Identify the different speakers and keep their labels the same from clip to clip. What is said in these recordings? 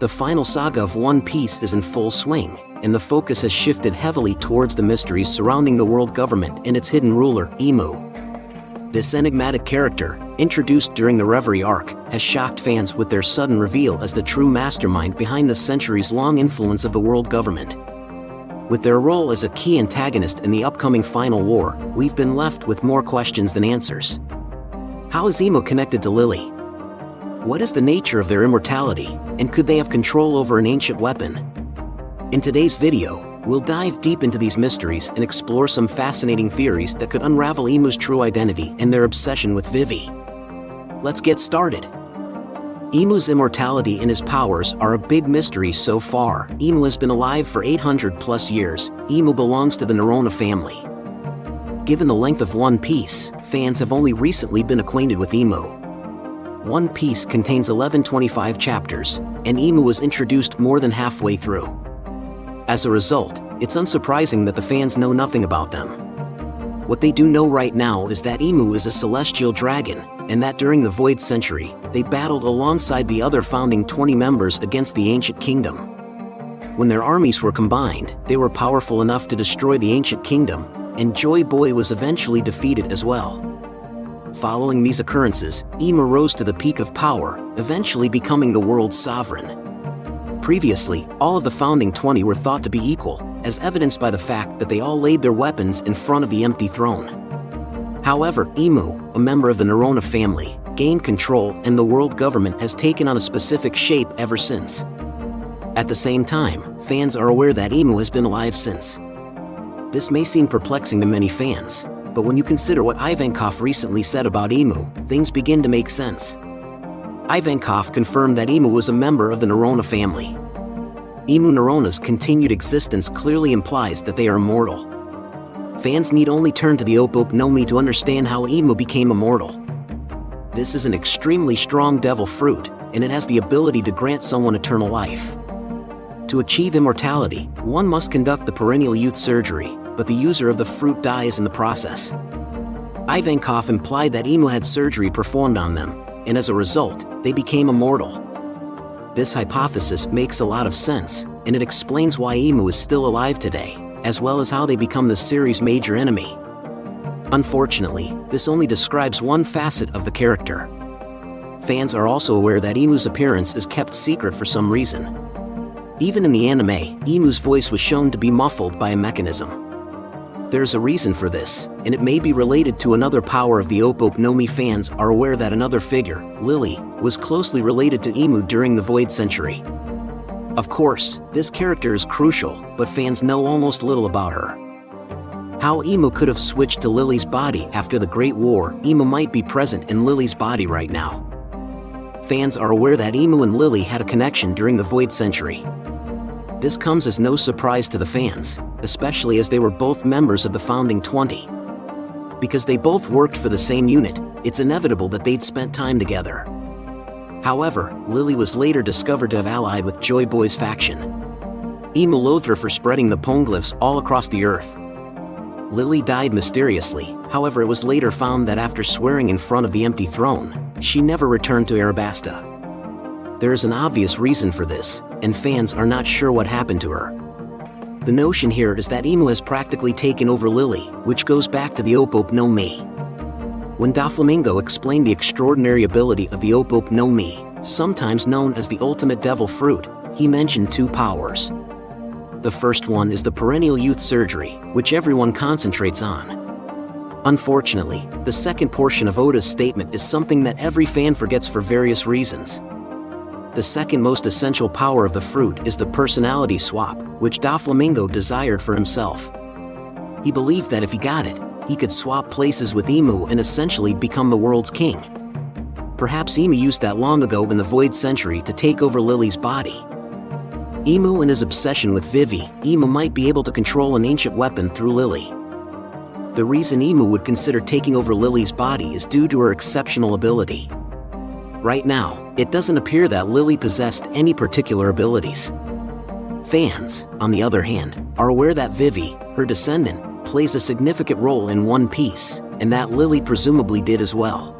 Speaker 1: The final saga of One Piece is in full swing, and the focus has shifted heavily towards the mysteries surrounding the world government and its hidden ruler, Imu. This enigmatic character, introduced during the Reverie arc, has shocked fans with their sudden reveal as the true mastermind behind the centuries-long influence of the world government. With their role as a key antagonist in the upcoming final war, we've been left with more questions than answers. How is Imu connected to Lily? What is the nature of their immortality, and could they have control over an ancient weapon? In today's video, we'll dive deep into these mysteries and explore some fascinating theories that could unravel Imu's true identity and their obsession with Vivi. Let's get started. Imu's immortality and his powers are a big mystery so far. Imu has been alive for 800 plus years. Imu belongs to the Nerona family. Given the length of One Piece, fans have only recently been acquainted with Imu. One Piece contains 1125 chapters, and Imu was introduced more than halfway through. As a result, it's unsurprising that the fans know nothing about them. What they do know right now is that Imu is a celestial dragon, and that during the Void Century, they battled alongside the other founding 20 members against the Ancient Kingdom. When their armies were combined, they were powerful enough to destroy the Ancient Kingdom, and Joy Boy was eventually defeated as well. Following these occurrences, Imu rose to the peak of power, eventually becoming the world's sovereign. Previously, all of the founding 20 were thought to be equal, as evidenced by the fact that they all laid their weapons in front of the empty throne. However, Imu, a member of the Nerona family, gained control, and the world government has taken on a specific shape ever since. At the same time, fans are aware that Imu has been alive since. This may seem perplexing to many fans, but when you consider what Ivankov recently said about Imu, things begin to make sense. Ivankov confirmed that Imu was a member of the Nerona family. Imu Nerona's continued existence clearly implies that they are immortal. Fans need only turn to the Ope Ope no Mi to understand how Imu became immortal. This is an extremely strong devil fruit, and it has the ability to grant someone eternal life. To achieve immortality, one must conduct the perennial youth surgery, but the user of the fruit dies in the process. Ivankov implied that Imu had surgery performed on them, and as a result, they became immortal. This hypothesis makes a lot of sense, and it explains why Imu is still alive today, as well as how they become the series' major enemy. Unfortunately, this only describes one facet of the character. Fans are also aware that Imu's appearance is kept secret for some reason. Even in the anime, Imu's voice was shown to be muffled by a mechanism. There's a reason for this, and it may be related to another power of the Ope Ope no Mi. Fans are aware that another figure, Lily, was closely related to Imu during the Void Century. Of course, this character is crucial, but fans know almost little about her. How Imu could have switched to Lily's body after the Great War. Imu might be present in Lily's body right now. Fans are aware that Imu and Lily had a connection during the Void Century. This comes as no surprise to the fans, especially as they were both members of the founding 20. Because they both worked for the same unit, it's inevitable that they'd spent time together. However, Lily was later discovered to have allied with Joy Boy's faction. Imu loathed her for spreading the poneglyphs all across the earth. Lily died mysteriously, however it was later found that after swearing in front of the empty throne, she never returned to Arabasta. There is an obvious reason for this, and fans are not sure what happened to her. The notion here is that Imu has practically taken over Lily, which goes back to the Ope Ope no Mi. When Doflamingo explained the extraordinary ability of the Ope Ope no Mi, sometimes known as the ultimate devil fruit, he mentioned two powers. The first one is the perennial youth surgery, which everyone concentrates on. Unfortunately, the second portion of Oda's statement is something that every fan forgets for various reasons. The second most essential power of the fruit is the personality swap, which Doflamingo desired for himself. He believed that if he got it, he could swap places with Imu and essentially become the world's king. Perhaps Imu used that long ago in the Void Century to take over Lily's body. Imu and his obsession with Vivi, Imu might be able to control an ancient weapon through Lily. The reason Imu would consider taking over Lily's body is due to her exceptional ability. Right now, it doesn't appear that Lily possessed any particular abilities. Fans, on the other hand, are aware that Vivi, her descendant, plays a significant role in One Piece, and that Lily presumably did as well.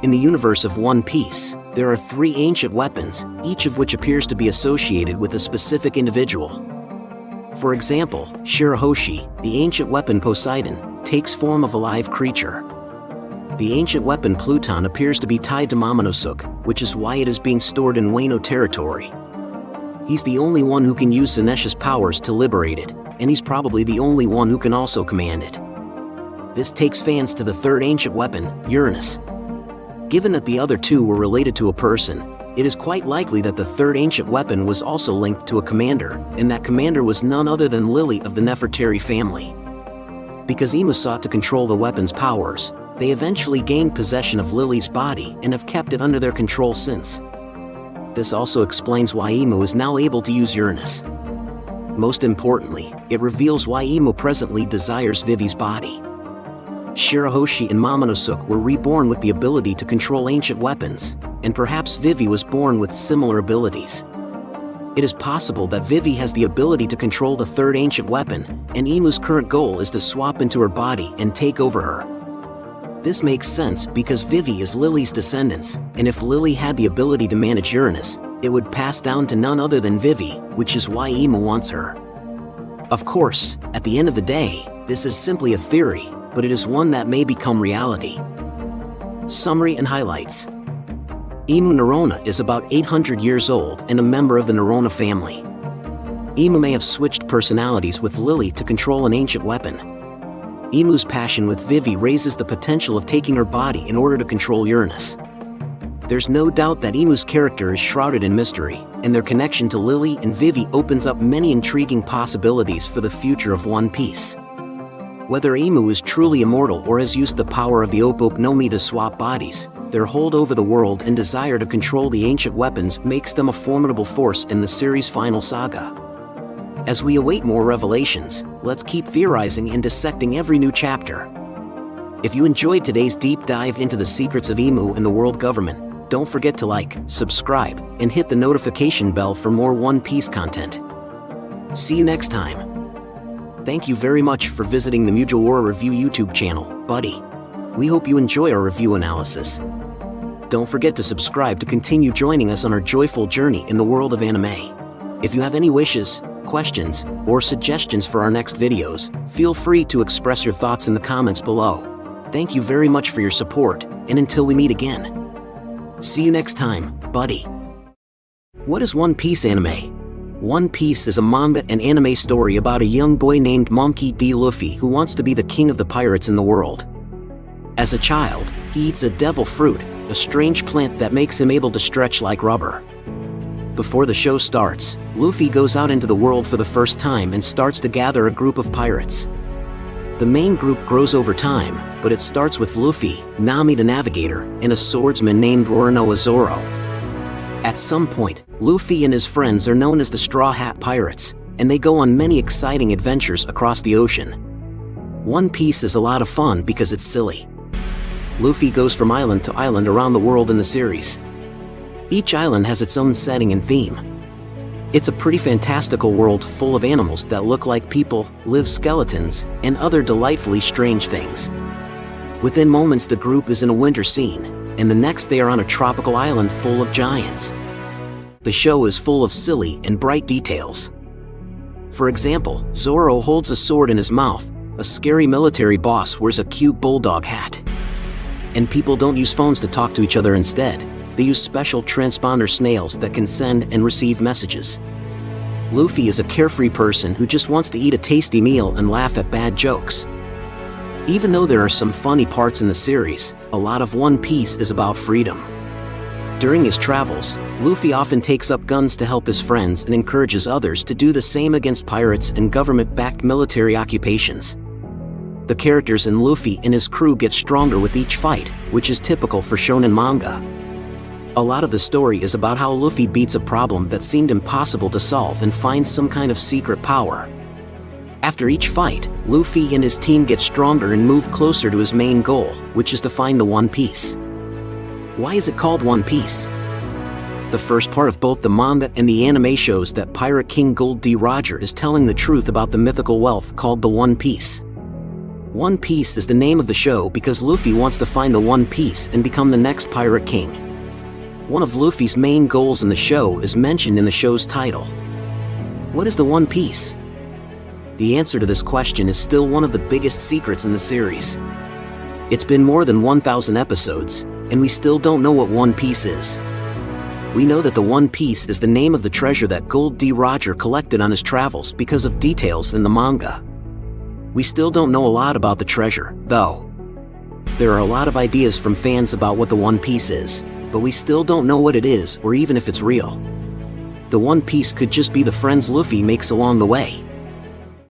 Speaker 1: In the universe of One Piece, There are 3 ancient weapons, each of which appears to be associated with a specific individual. For example, Shirahoshi, the ancient weapon Poseidon, takes form of a live creature. The ancient weapon Pluton appears to be tied to Momonosuke, which is why it is being stored in Wano territory. He's the only one who can use Zanesh's powers to liberate it, and he's probably the only one who can also command it. This takes fans to the 3rd ancient weapon, Uranus. Given that the other 2 were related to a person, it is quite likely that the 3rd ancient weapon was also linked to a commander, and that commander was none other than Lily of the Nefertari family. Because Imu sought to control the weapon's powers, they eventually gained possession of Lily's body and have kept it under their control since. This also explains why Imu is now able to use Uranus. Most importantly, it reveals why Imu presently desires Vivi's body. Shirahoshi and Momonosuke were reborn with the ability to control ancient weapons, and perhaps Vivi was born with similar abilities. It is possible that Vivi has the ability to control the 3rd ancient weapon, and Imu's current goal is to swap into her body and take over her. This makes sense because Vivi is Lily's descendants, and if Lily had the ability to manage Uranus, it would pass down to none other than Vivi, which is why Imu wants her. Of course, at the end of the day, this is simply a theory, but it is one that may become reality. Summary and highlights. Imu Neurona is about 800 years old and a member of the Neurona family. Imu may have switched personalities with Lily to control an ancient weapon. Imu's passion with Vivi raises the potential of taking her body in order to control Uranus. There's no doubt that Imu's character is shrouded in mystery, and their connection to Lily and Vivi opens up many intriguing possibilities for the future of One Piece. Whether Imu is truly immortal or has used the power of the Ope Ope no Mi to swap bodies, their hold over the world and desire to control the ancient weapons makes them a formidable force in the series' final saga. As we await more revelations, let's keep theorizing and dissecting every new chapter. If you enjoyed today's deep dive into the secrets of Imu and the world government, don't forget to like, subscribe, and hit the notification bell for more One Piece content. See you next time. Thank you very much for visiting the Mugiwara Review YouTube channel, buddy. We hope you enjoy our review analysis. Don't forget to subscribe to continue joining us on our joyful journey in the world of anime. If you have any wishes, questions, or suggestions for our next videos, feel free to express your thoughts in the comments below. Thank you very much for your support, and until we meet again. See you next time, buddy. What is One Piece anime? One Piece is a manga and anime story about a young boy named Monkey D. Luffy who wants to be the king of the pirates in the world. As a child, he eats a devil fruit, a strange plant that makes him able to stretch like rubber. Before the show starts, Luffy goes out into the world for the first time and starts to gather a group of pirates. The main group grows over time, but it starts with Luffy, Nami the Navigator, and a swordsman named Roronoa Zoro. At some point, Luffy and his friends are known as the Straw Hat Pirates, and they go on many exciting adventures across the ocean. One Piece is a lot of fun because it's silly. Luffy goes from island to island around the world in the series. Each island has its own setting and theme. It's a pretty fantastical world full of animals that look like people, live skeletons, and other delightfully strange things. Within moments the group is in a winter scene, and the next they are on a tropical island full of giants. The show is full of silly and bright details. For example, Zoro holds a sword in his mouth, a scary military boss wears a cute bulldog hat. And people don't use phones to talk to each other instead. They use special transponder snails that can send and receive messages. Luffy is a carefree person who just wants to eat a tasty meal and laugh at bad jokes. Even though there are some funny parts in the series, a lot of One Piece is about freedom. During his travels, Luffy often takes up guns to help his friends and encourages others to do the same against pirates and government-backed military occupations. The characters in Luffy and his crew get stronger with each fight, which is typical for shonen manga. A lot of the story is about how Luffy beats a problem that seemed impossible to solve and finds some kind of secret power. After each fight, Luffy and his team get stronger and move closer to his main goal, which is to find the One Piece. Why is it called One Piece? The first part of both the manga and the anime shows that Pirate King Gold D. Roger is telling the truth about the mythical wealth called the One Piece. One Piece is the name of the show because Luffy wants to find the One Piece and become the next Pirate King. One of Luffy's main goals in the show is mentioned in the show's title. What is the One Piece? The answer to this question is still one of the biggest secrets in the series. It's been more than 1,000 episodes, and we still don't know what One Piece is. We know that the One Piece is the name of the treasure that Gold D. Roger collected on his travels because of details in the manga. We still don't know a lot about the treasure, though. There are a lot of ideas from fans about what the One Piece is, but we still don't know what it is or even if it's real. The One Piece could just be the friends Luffy makes along the way.